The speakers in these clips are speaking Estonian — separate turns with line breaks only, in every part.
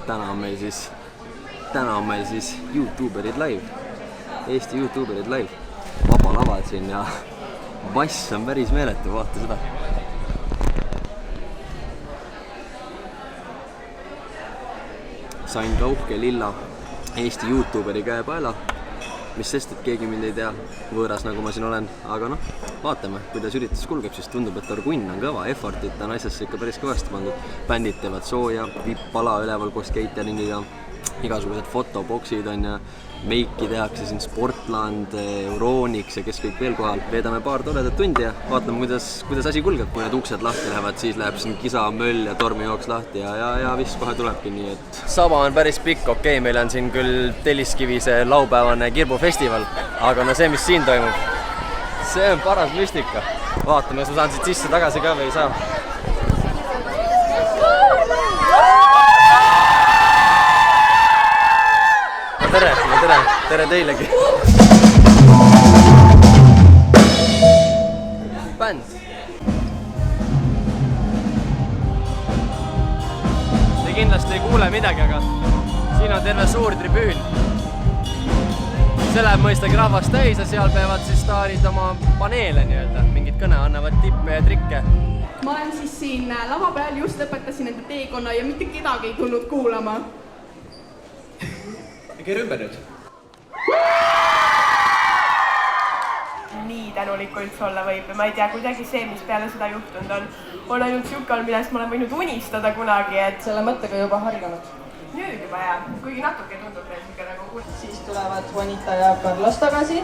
täna on meil siis YouTuberid live, Eesti YouTuberid live, vaba lava siin ja bass on päris meeletu, vaata seda. Sain ka uhke lilla Eesti YouTuberi käepaela, mis sest, et keegi mind ei tea, võõras nagu ma siin olen, aga noh, vaatame, kuidas üritus kulgeb, siis tundub, et Orgunn on kõva, effortit on asjasse ikka päris kõvasti pandud. Bändid teevad sooja, vipp-pala üleval koos cateringiga, igasugused fotoboksid on ja meiki tehakse siin Sportland, Euronix ja kes kõik veel kohal. Veedame paar toredat tundi ja vaatame, kuidas asi kulgeb. Kui need uksed lahti lähevad, siis läheb siin kisa, möll ja tormijooks lahti ja vist kohe tulebki nii, et... Saba on päris pikk, okei, meil on siin küll Telliskivi see laupäevane kirbufestival, aga no see, mis siin toimub, see on paras müstika. Vaatame, kas ma saan siit sisse tagasi ka või ei saa. Tere teilegi! Bänd! Te kindlasti ei kuule midagi, aga siin on terve suur tribüün. See läheb mõistagi rahvast täis ja seal peavad siis staarid oma paneele nii-öelda. Mingid kõne annavad tippe ja trikke.
Ma olen siis siin lava peal, just lõpetasin enda teekonna ja mitte kedagi ei tulnud kuulama.
Keer ümber nüüd.
Nii tänulikku üldse olla võib ja ma ei tea, kuidagi see, mis peale seda juhtunud on ainult siuke, millest ma olen võinud unistada kunagi, et
selle mõttega juba harjunud.
Nüüd juba jah, kuigi natuke tundub veel siuke nagu
Siis tulevad Juanita ja Carlos tagasi.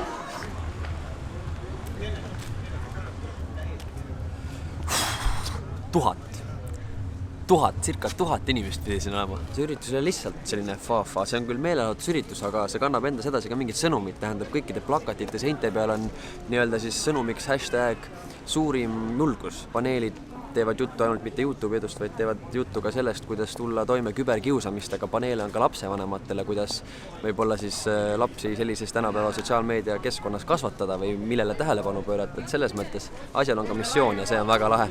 Circa 1000 inimest pidi siin olema. See üritus oli lihtsalt selline fa-fa, see on küll meelelahutusüritus, aga see kannab endas edasi ka mingit sõnumit, tähendab kõikide plakatite seinte peal on nii-öelda siis sõnumiks hashtag suurim julgus. Paneelid teevad juttu ainult mitte YouTube edust, vaid teevad juttu ka sellest, kuidas tulla toime küberkiusamistega. Paneele on ka lapsevanematele, kuidas võib-olla siis lapsi sellises tänapäeva sotsiaalmeedia keskkonnas kasvatada või millele tähelepanu pöörata. Et selles mõttes asjal on ka missioon ja see on väga lahe.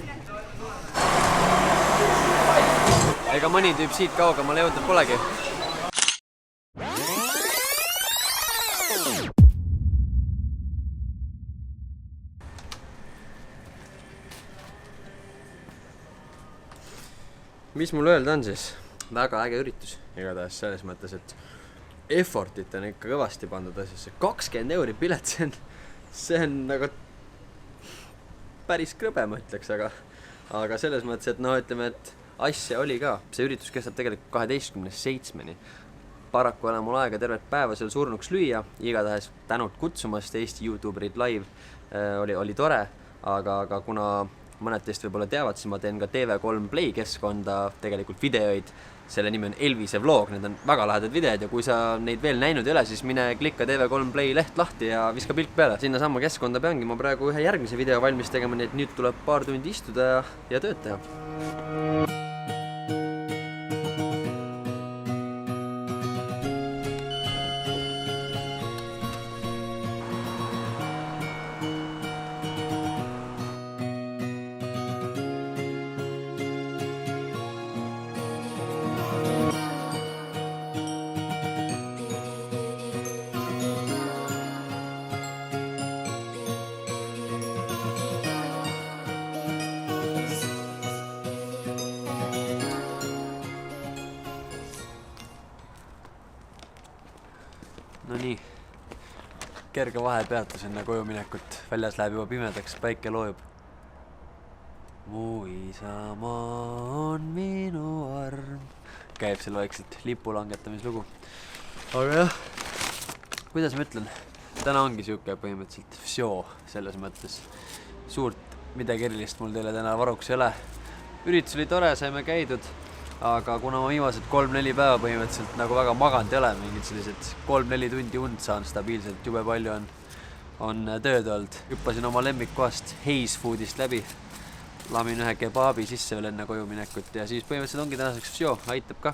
Ega mõni tüüp siit kaugemale jõudnud polegi. Mis mul öelda on siis? Väga äge üritus. Igatahes selles mõttes, et effortit on ikka kõvasti pandud asjasse. 20 € pilet, see on nagu päris krõbe, ma ütleks, aga selles mõttes, et no ütleme, et asja oli ka. See üritus kestab tegelikult 12.7. Paraku olen mul aega tervet päeva seal surnuks lüüa. Igatahes tänud kutsumast Eesti YouTuberid live. Oli tore, aga kuna mõned teist võib-olla teavad, siis ma teen ka TV3 Play keskkonda tegelikult videoid. Selle nimi on Elvise vlog, need on väga lahedad videod ja kui sa neid veel näinud ei ole, siis mine klikka TV3 Play leht lahti ja viska pilk peale. Sinna samma keskkonda peangi ma praegu ühe järgmise video valmis tegema, nii et nüüd tuleb paar tundi istuda ja tööd teha. No nii, kerge vahepeatus enne koju minekut. Väljas läheb juba pimedaks, päike loojub. Mu isamaa on minu arm. Käib seal vaikselt lipu langetamislugu. Aga jah, kuidas ma ütlen? Täna ongi siuke põhimõtteliselt vsio selles mõttes. Suurt midagi erilist mul teile täna varuks ei ole. Üritus oli tore, saime käidud. Aga kuna ma viimased 3-4 päeva põhimõtteliselt nagu väga maganud ei ole, mingid sellised 3-4 tundi und saan stabiilselt, jube palju on tööd olnud. Hüppasin oma lemmikkohast Haze Foodist läbi, lamin ühe kebaabi sisse veel enne koju minekut ja siis põhimõtteliselt ongi tänaseks vsio, aitab ka.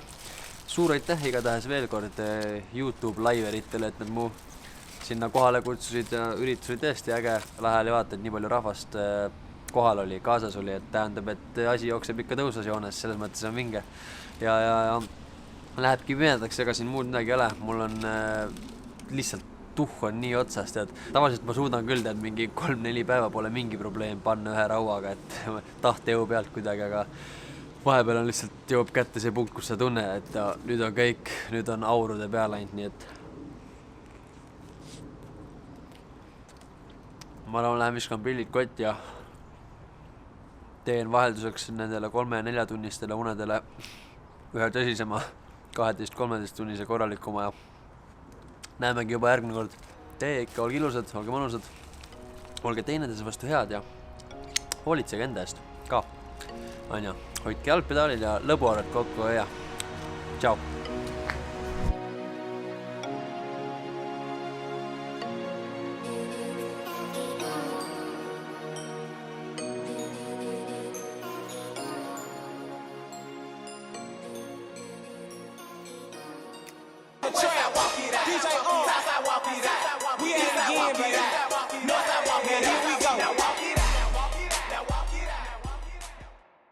Suur aitäh igatahes veel kord YouTube liveritele, et nad mu sinna kohale kutsusid ja üritus oli tõesti äge. Lähel ja vaata, et nii palju rahvast kohal oli, kaasas oli, et tähendab, et asi jookseb ikka tõusas joones, selles mõttes on vinge. Ja lähebki pimedaks, ega siin muud midagi ei ole. Mul on lihtsalt tuhh on nii otsas, tead. Tavaliselt ma suudan küll, tead, mingi 3-4 päeva pole mingi probleem panna ühe rauaga, et tahte jõu pealt kuidagi, aga vahepeal on lihtsalt jõuab kätte see punkt, kus sa tunned, et nüüd on kõik, nüüd on aurude peale ainult, nii et ma arvan, lähen viskan pillid kotti ja teen vahelduseks nendele 3-4 tunnistele unedele ühe tõsisema 12-13 tunnise korralikuma ja näemegi juba järgmine kord. Teie ikka, olge ilusad, olge mõnusad, olge teineteise vastu head ja hoolitsege enda eest ka. Anja, hoidke jalgpedaalil ja lõbuarved kokku ja tšau!
DJ on, we at it again, baby.